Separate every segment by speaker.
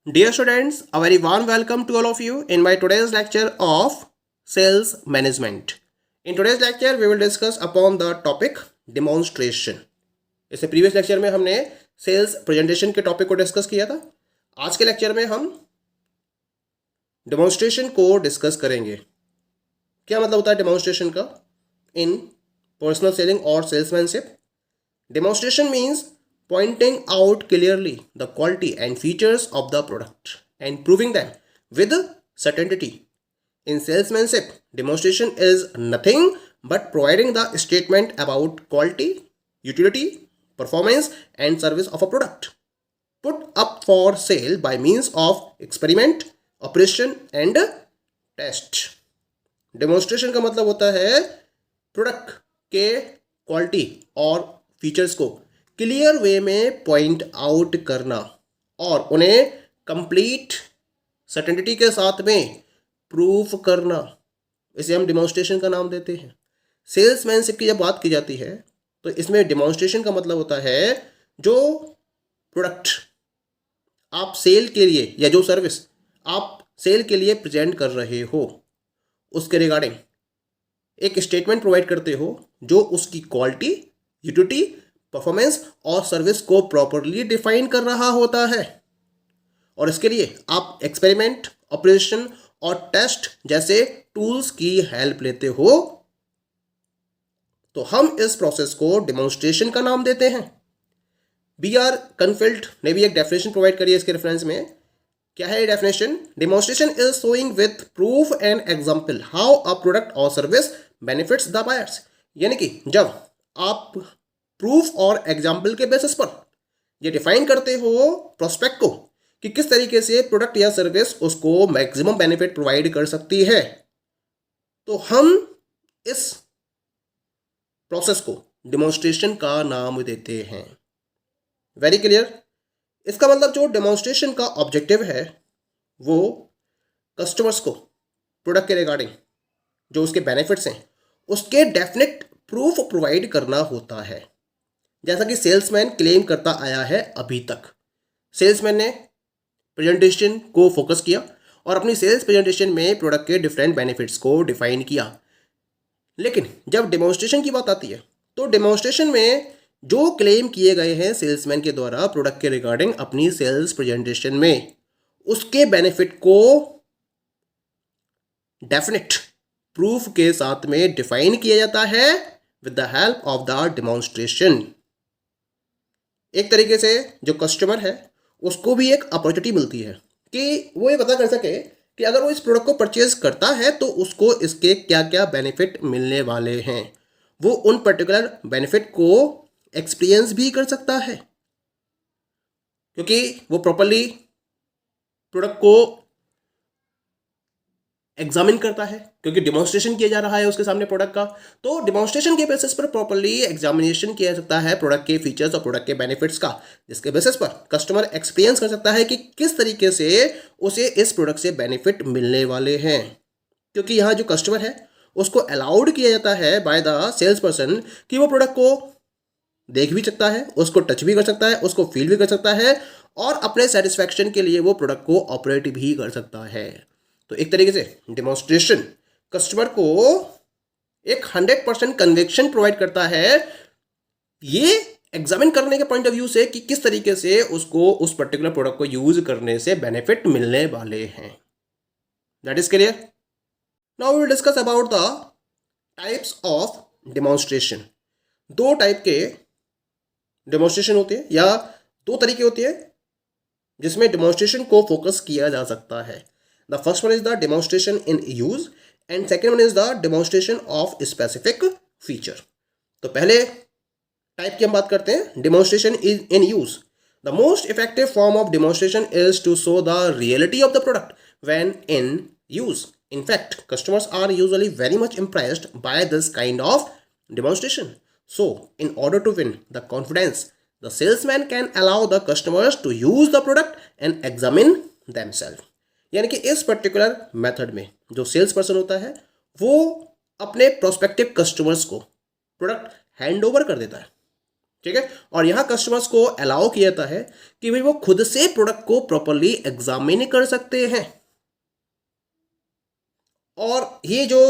Speaker 1: Dear students, a very warm welcome to all of you in my today's lecture of sales management. In today's lecture, we will discuss upon the topic demonstration. इससे previous lecture में हमने sales presentation के topic को discuss किया था। आज के lecture में हम डेमोन्स्ट्रेशन को डिस्कस करेंगे। क्या मतलब होता है डेमोन्स्ट्रेशन का इन पर्सनल सेलिंग और salesmanship? Demonstration means pointing out clearly the quality and features of the product and proving them with certainty. In salesmanship, demonstration is nothing but providing the statement about quality, utility, performance and service of a product put up for sale by means of experiment, operation and test. Demonstration का मतलब होता है product के quality और features को clear way में point out करना और उन्हें कंप्लीट सर्टेनिटी के साथ में प्रूफ करना, इसे हम डेमोन्स्ट्रेशन का नाम देते हैं। सेल्समैनशिप की जब बात की जाती है तो इसमें डेमोन्स्ट्रेशन का मतलब होता है जो प्रोडक्ट आप सेल के लिए या जो सर्विस आप सेल के लिए प्रेजेंट कर रहे हो उसके रिगार्डिंग एक स्टेटमेंट प्रोवाइड करते हो जो उसकी क्वालिटी, यूटिलिटी, परफॉर्मेंस और सर्विस को प्रॉपरली डिफाइन कर रहा होता है। और इसके लिए आप एक्सपेरिमेंट, ऑपरेशन और टेस्ट जैसे टूल्स की हेल्प लेते हो, तो हम इस प्रोसेस को डेमोन्स्ट्रेशन का नाम देते हैं। B.R. कनफील्ड ने भी एक डेफिनेशन प्रोवाइड करी है इसके रेफरेंस में। क्या है ये definition? Demonstration is showing with proof and example how a product और सर्विस बेनिफिट्स द बायर्स। यानी कि जब आप प्रूफ और एग्जाम्पल के बेसिस पर ये डिफाइन करते हो प्रोस्पेक्ट को कि किस तरीके से प्रोडक्ट या सर्विस उसको मैक्सिमम बेनिफिट प्रोवाइड कर सकती है, तो हम इस प्रोसेस को डेमोन्स्ट्रेशन का नाम देते हैं। Very clear? इसका मतलब जो डेमोन्स्ट्रेशन का ऑब्जेक्टिव है वो कस्टमर्स को प्रोडक्ट के रिगार्डिंग जो उसके बेनिफिट्स हैं उसके डेफिनेट प्रूफ प्रोवाइड करना होता है, जैसा कि सेल्समैन क्लेम करता आया है अभी तक। सेल्समैन ने प्रेजेंटेशन को फोकस किया और अपनी सेल्स प्रेजेंटेशन में प्रोडक्ट के डिफरेंट बेनिफिट्स को डिफाइन किया। लेकिन जब डेमोन्स्ट्रेशन की बात आती है तो डेमोन्स्ट्रेशन में जो क्लेम किए गए हैं सेल्समैन के द्वारा प्रोडक्ट के रिगार्डिंग अपनी सेल्स प्रेजेंटेशन में, उसके बेनिफिट को डेफिनेट प्रूफ के साथ में डिफाइन किया जाता है with the help of the demonstration. एक तरीके से जो कस्टमर है उसको भी एक अपॉर्चुनिटी मिलती है कि वो ये पता कर सके कि अगर वो इस प्रोडक्ट को परचेज करता है तो उसको इसके क्या क्या बेनिफिट मिलने वाले हैं। वो उन पर्टिकुलर बेनिफिट को एक्सपीरियंस भी कर सकता है क्योंकि वो प्रॉपरली प्रोडक्ट को एग्जामिन करता है, क्योंकि डेमोन्स्ट्रेशन किया जा रहा है उसके सामने प्रोडक्ट का। तो डेमोन्स्ट्रेशन के बेसिस पर प्रॉपरली एग्जामिनेशन किया जा सकता है प्रोडक्ट के फीचर्स और प्रोडक्ट के बेनिफिट्स का, जिसके बेसिस पर कस्टमर एक्सपीरियंस कर सकता है कि किस तरीके से उसे इस प्रोडक्ट से बेनिफिट मिलने वाले हैं। क्योंकि यहाँ जो कस्टमर है उसको अलाउड किया जाता है बाय द सेल्स पर्सन कि वो प्रोडक्ट को देख भी सकता है, उसको टच भी कर सकता है, उसको फील भी कर सकता है और अपने सेटिस्फैक्शन के लिए वो प्रोडक्ट को ऑपरेट भी कर सकता है। तो एक तरीके से डेमोन्स्ट्रेशन कस्टमर को एक 100% कन्विक्शन प्रोवाइड करता है ये एग्जामिन करने के पॉइंट ऑफ व्यू से कि किस तरीके से उसको उस पर्टिकुलर प्रोडक्ट को यूज करने से बेनिफिट मिलने वाले हैं। That is clear? Now we will discuss about the types of demonstration. दो टाइप के डेमोन्स्ट्रेशन होते हैं या दो तरीके होते हैं जिसमें डेमोन्स्ट्रेशन को फोकस किया जा सकता है। The first one is the demonstration in use and second one is the demonstration of specific feature. तो पहले टाइप की हम बात करते हैं, demonstration in use. The most effective form of demonstration is to show the reality of the product when in use. In fact, customers are usually very much impressed by this kind of demonstration. So, in order to win the confidence, the salesman can allow the customers to use the product and examine themselves. यानी कि इस particular method में जो sales person होता है वो अपने prospective customers को प्रोडक्ट हैंड ओवर कर देता है ठीक है। और यहाँ कस्टमर्स को अलाउ किया जाता है कि भाई वो खुद से प्रोडक्ट को प्रॉपरली एग्जामिन कर सकते हैं। और ये जो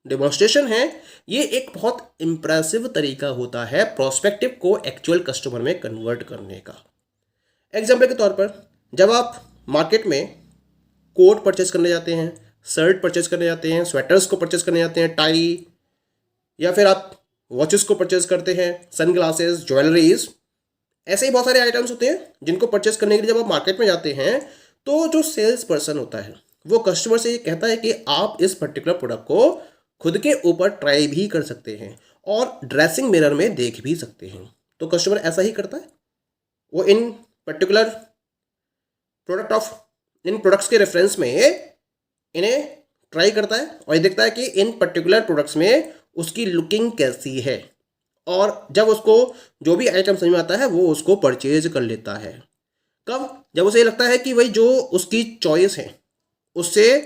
Speaker 1: डेमोन्स्ट्रेशन है ये एक बहुत इंप्रेसिव तरीका होता है प्रोस्पेक्टिव को एक्चुअल कस्टमर में कन्वर्ट करने का। एग्जाम्पल के तौर पर जब आप मार्केट में कोट परचेस करने जाते हैं, शर्ट परचेस करने जाते हैं, स्वेटर्स को परचेस करने जाते हैं, टाई, या फिर आप वॉचेस को परचेस करते हैं, सन ग्लासेस, ज्वेलरीज, ऐसे ही बहुत सारे आइटम्स होते हैं जिनको परचेस करने के लिए जब आप मार्केट में जाते हैं तो जो सेल्स पर्सन होता है वो कस्टमर से ये कहता है कि आप इस पर्टिकुलर प्रोडक्ट को खुद के ऊपर ट्राई भी कर सकते हैं और ड्रेसिंग मिरर में देख भी सकते हैं। तो कस्टमर ऐसा ही करता है, वो इन पर्टिकुलर इन प्रोडक्ट्स के रेफरेंस में इन्हें ट्राई करता है और ये देखता है कि इन पर्टिकुलर प्रोडक्ट्स में उसकी लुकिंग कैसी है, और जब उसको जो भी आइटम समझ में आता है वो उसको परचेज कर लेता है। कब? जब उसे लगता है कि भाई जो उसकी चॉइस है उससे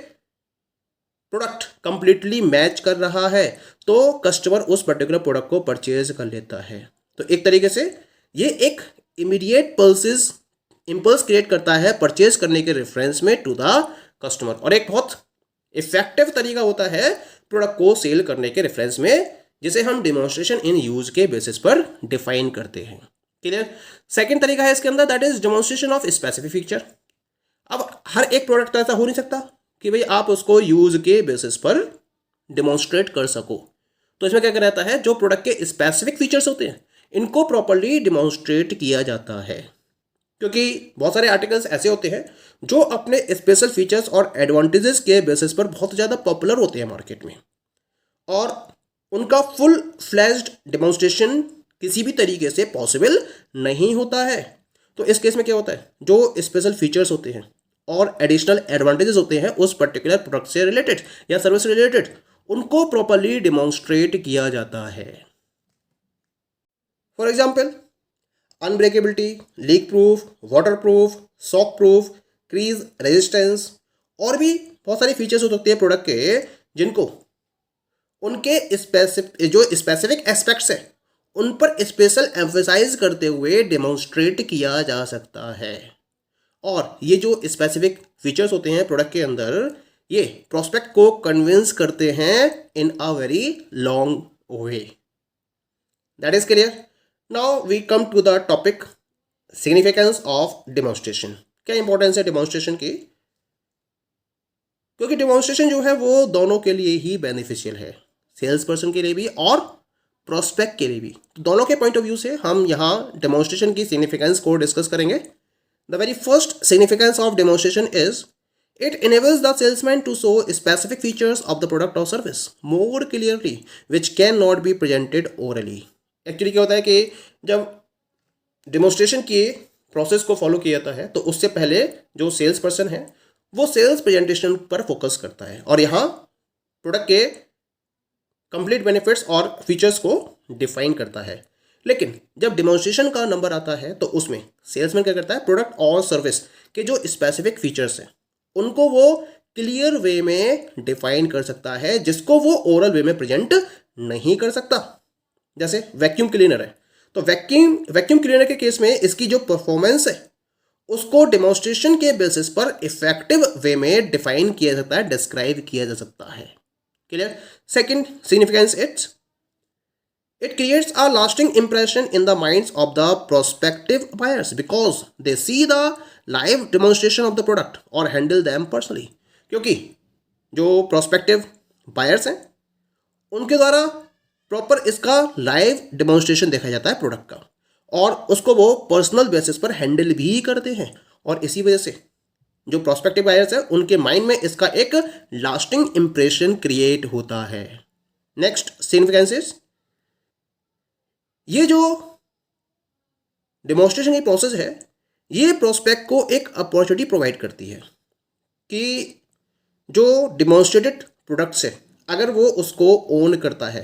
Speaker 1: प्रोडक्ट कंप्लीटली मैच कर रहा है तो कस्टमर उस पर्टिकुलर प्रोडक्ट को परचेज कर लेता है। तो एक तरीके से ये एक इमीडिएट इम्पल्स क्रिएट करता है परचेज करने के रेफरेंस में टू द कस्टमर, और एक बहुत इफेक्टिव तरीका होता है प्रोडक्ट को सेल करने के रेफरेंस में, जिसे हम डेमोन्स्ट्रेशन इन यूज के बेसिस पर डिफाइन करते हैं। क्लियर? सेकंड तरीका है इसके अंदर, that is demonstration of specific feature. अब हर एक प्रोडक्ट ऐसा हो नहीं सकता कि भाई आप उसको यूज के बेसिस पर डिमॉन्स्ट्रेट कर सको। तो इसमें क्या रहता है, जो प्रोडक्ट के स्पेसिफिक फीचर्स होते हैं इनको प्रॉपर्ली डिमॉन्स्ट्रेट किया जाता है, क्योंकि बहुत सारे आर्टिकल्स ऐसे होते हैं जो अपने स्पेशल फीचर्स और एडवांटेजेस के बेसिस पर बहुत ज़्यादा पॉपुलर होते हैं मार्केट में, और उनका फुल फ्लैश्ड डिमॉन्स्ट्रेशन किसी भी तरीके से पॉसिबल नहीं होता है। तो इस केस में क्या होता है, जो स्पेशल फीचर्स होते हैं और एडिशनल एडवांटेजेस होते हैं उस पर्टिकुलर प्रोडक्ट से रिलेटेड या सर्विस से रिलेटेड, उनको प्रॉपर्ली डिमॉन्स्ट्रेट किया जाता है। For example, unbreakability, leak proof, water proof, shock proof, crease resistance, और भी बहुत सारी फीचर्स हो सकते हैं प्रोडक्ट के जिनको उनके जो स्पेसिफिक एस्पेक्ट्स हैं उन पर स्पेशल एम्फेसाइज करते हुए डेमोन्स्ट्रेट किया जा सकता है। और ये जो स्पेसिफिक फीचर्स होते हैं प्रोडक्ट के अंदर, ये प्रोस्पेक्ट को कन्विंस करते हैं in a very long way. That is clear. Now we come to the topic significance of demonstration. क्या इंपॉर्टेंस है डेमोन्स्ट्रेशन की? क्योंकि डेमोन्स्ट्रेशन जो है वो दोनों के लिए ही बेनिफिशियल है, सेल्स पर्सन के लिए भी और प्रोस्पेक्ट के लिए भी। तो दोनों के पॉइंट ऑफ व्यू से हम यहाँ डेमोन्स्ट्रेशन की सिग्निफिकेंस को डिस्कस करेंगे। The very first significance of demonstration is it enables the salesman to show specific features of the product or service more clearly, which cannot be presented orally. Actually क्या होता है कि जब demonstration की process को follow किया जाता है तो उससे पहले जो सेल्स पर्सन है वो सेल्स प्रेजेंटेशन पर फोकस करता है और यहाँ प्रोडक्ट के कंप्लीट बेनिफिट्स और फीचर्स को डिफाइन करता है। लेकिन जब डिमॉन्स्ट्रेशन का नंबर आता है तो उसमें सेल्समैन क्या करता है, प्रोडक्ट और सर्विस के जो स्पेसिफिक फीचर्स हैं उनको वो क्लियर वे में डिफाइन कर सकता है, जिसको वो ओरल वे में प्रेजेंट नहीं कर सकता। जैसे वैक्यूम क्लीनर है, तो वैक्यूम क्लीनर के केस में इसकी जो परफॉर्मेंस है उसको डिमॉन्स्ट्रेशन के बेसिस पर इफेक्टिव वे में डिफाइन किया जाता है, डिस्क्राइब किया जा सकता है। Clear? Second significance, it creates a lasting impression in the minds of the prospective buyers because they see the live demonstration of the product or handle them personally। क्योंकि जो prospective buyers हैं उनके द्वारा proper इसका live demonstration देखा जाता है product का, और उसको वो पर्सनल बेसिस पर हैंडल भी करते हैं, और इसी वजह से जो प्रोस्पेक्टिव बायर्स हैं उनके माइंड में इसका एक लास्टिंग इंप्रेशन क्रिएट होता है। नेक्स्ट सिग्निफिकेंसेस, ये जो डेमोन्स्ट्रेशन की प्रोसेस है ये प्रोस्पेक्ट को एक अपॉर्चुनिटी प्रोवाइड करती है कि जो डिमॉन्स्ट्रेटेड प्रोडक्ट्स है अगर वो उसको ओन करता है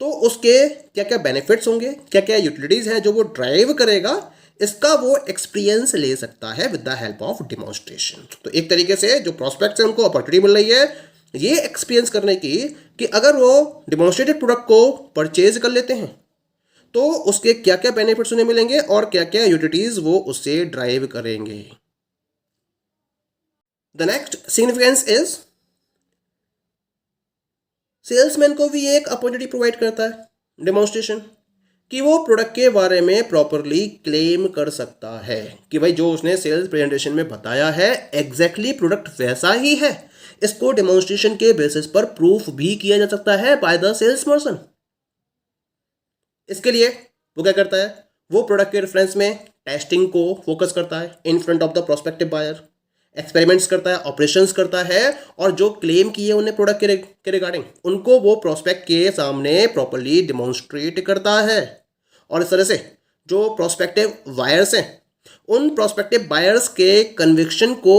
Speaker 1: तो उसके क्या क्या बेनिफिट्स होंगे, क्या क्या यूटिलिटीज़ हैं जो वो ड्राइव करेगा, इसका वो एक्सपीरियंस ले सकता है with the help of demonstration. तो एक तरीके से जो प्रोस्पेक्ट्स हैं उनको अपॉर्चुनिटी मिल रही है ये एक्सपीरियंस करने की कि अगर वो डिमॉन्स्ट्रेटेड प्रोडक्ट को परचेज कर लेते हैं तो उसके क्या क्या बेनिफिट्स उन्हें मिलेंगे और क्या क्या यूटिलिटीज वो उससे ड्राइव करेंगे। The next significance is salesman को भी एक अपॉर्चुनिटी प्रोवाइड करता है डेमोन्स्ट्रेशन, कि वो प्रोडक्ट के बारे में प्रॉपरली क्लेम कर सकता है कि भाई जो उसने सेल्स प्रेजेंटेशन में बताया है एग्जैक्टली प्रोडक्ट वैसा ही है। इसको डेमोन्स्ट्रेशन के बेसिस पर प्रूफ भी किया जा सकता है बाय द सेल्स पर्सन। इसके लिए वो क्या करता है, वो प्रोडक्ट के रेफरेंस में टेस्टिंग को फोकस करता है in front of the prospective buyer, experiments करता है, ऑपरेशंस करता है, और जो क्लेम किए उन्हें प्रोडक्ट के रिगार्डिंग उनको वो प्रोस्पेक्ट के सामने प्रॉपरली डिमॉन्स्ट्रेट करता है। और इस तरह से जो प्रोस्पेक्टिव बायर्स हैं उन प्रोस्पेक्टिव बायर्स के कन्विक्शन को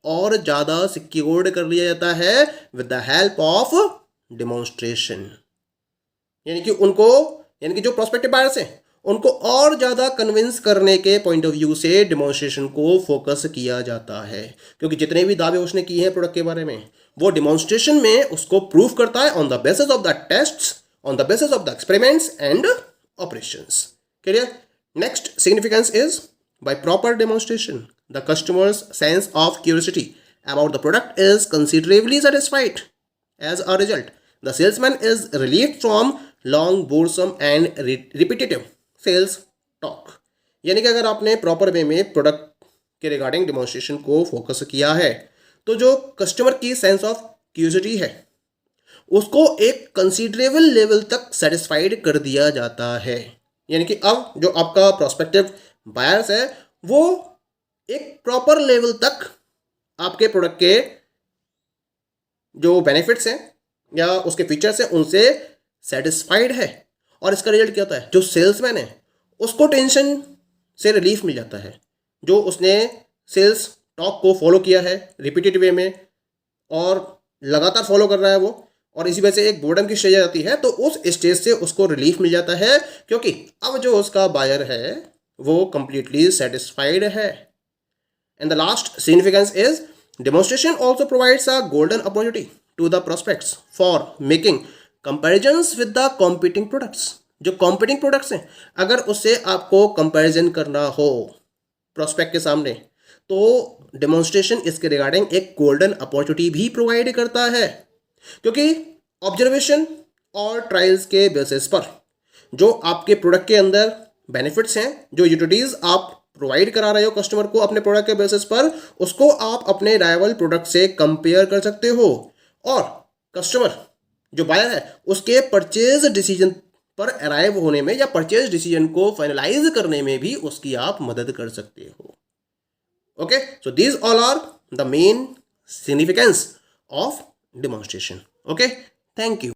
Speaker 1: और ज़्यादा सिक्योर्ड कर लिया जाता है with the help of demonstration. यानी कि जो प्रोस्पेक्टिव बायर्स हैं उनको और ज़्यादा कन्विंस करने के पॉइंट ऑफ व्यू से डिमॉन्स्ट्रेशन को फोकस किया जाता है, क्योंकि जितने भी दावे उसने किए हैं प्रोडक्ट के बारे में वो डिमॉन्स्ट्रेशन में उसको प्रूव करता है on the basis of the tests, on the basis of the experiments and operations. Clear? Next significance is by proper demonstration, the customer's sense of curiosity about the product is considerably satisfied. As a result, the salesman is relieved from long, boresome and repetitive sales talk. यानी कि अगर आपने proper way में product के regarding demonstration को focus किया है तो जो कस्टमर की सेंस ऑफ क्यूरियोसिटी है उसको एक कंसीडरेबल लेवल तक सेटिस्फाइड कर दिया जाता है। यानी कि अब जो आपका प्रोस्पेक्टिव बायर्स है वो एक प्रॉपर लेवल तक आपके प्रोडक्ट के जो बेनिफिट्स हैं या उसके फीचर्स हैं उनसे सेटिस्फाइड है। और इसका रिजल्ट क्या होता है, जो सेल्समैन है उसको टेंशन से रिलीफ मिल जाता है। जो उसने सेल्स टॉक को फॉलो किया है रिपीटेड वे में और लगातार फॉलो कर रहा है वो, और इसी वजह से एक बोर्डम की स्टेज आ जाती है तो उस स्टेज से उसको रिलीफ मिल जाता है क्योंकि अब जो उसका बायर है वो कंप्लीटली सेटिस्फाइड है। And the last significance is demonstration also provides a golden opportunity to the prospects for making comparisons with the competing products. जो कॉम्पिटिंग प्रोडक्ट्स हैं अगर उससे आपको कंपेरिजन करना हो प्रोस्पेक्ट के सामने तो डेमोन्स्ट्रेशन इसके रिगार्डिंग एक गोल्डन अपॉर्चुनिटी भी प्रोवाइड करता है, क्योंकि ऑब्जर्वेशन और ट्रायल्स के बेसिस पर जो आपके प्रोडक्ट के अंदर बेनिफिट्स हैं, जो यूटिलिटीज आप प्रोवाइड करा रहे हो कस्टमर को अपने प्रोडक्ट के बेसिस पर, उसको आप अपने राइवल प्रोडक्ट से कंपेयर कर सकते हो और कस्टमर जो बायर है उसके परचेज डिसीजन पर अराइव होने में या परचेज डिसीजन को फाइनलाइज करने में भी उसकी आप मदद कर सकते हो। Okay, so these all are the main significance of demonstration. Okay, thank you.